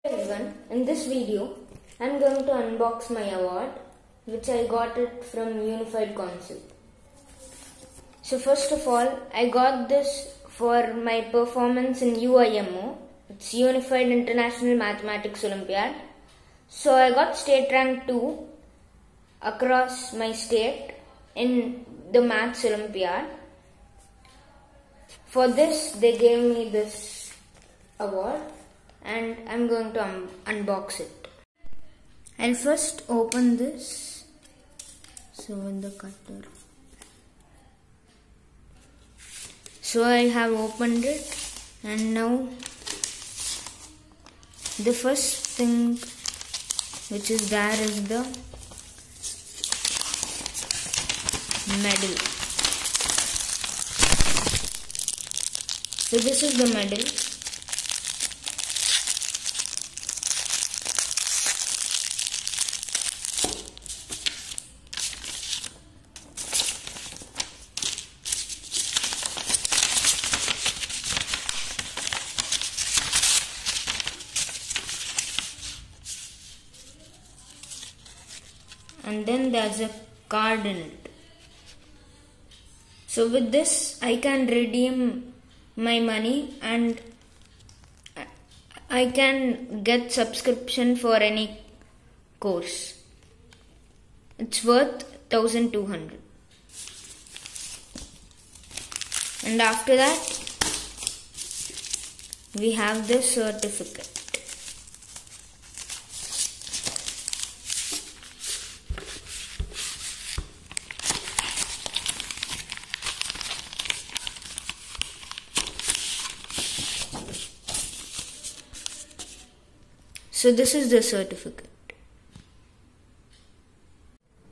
Hey everyone, in this video I am going to unbox my award which I got it from Unified Council. So first of all, I got this for my performance in UIMO, it's Unified International Mathematics Olympiad. So I got state rank 2 across my state in the Maths Olympiad. For this they gave me this award and I'm going to unbox it. I'll first open this. So with the cutter. So I have opened it, and now the first thing which is there is the medal. So this is the medal. And then there's a card in it. So with this I can redeem my money and I can get subscription for any course. It's worth 1200. And after that we have the certificate. So this is the certificate.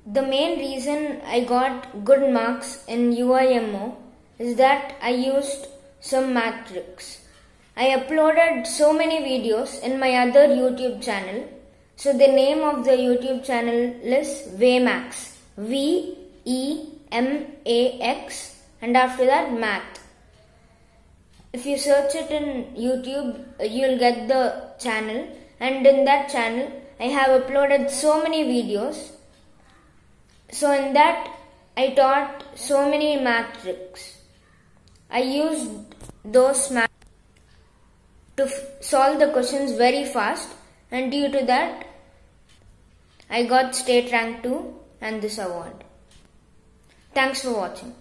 The main reason I got good marks in UIMO is that I used some math tricks. I uploaded so many videos in my other YouTube channel. So the name of the YouTube channel is VMAX. V-E-M-A-X, and after that math. If you search it in YouTube, you'll get the channel. And in that channel, I have uploaded so many videos. So in that, I taught so many math tricks. I used those math to solve the questions very fast, and due to that, I got state rank 2 and this award. Thanks for watching.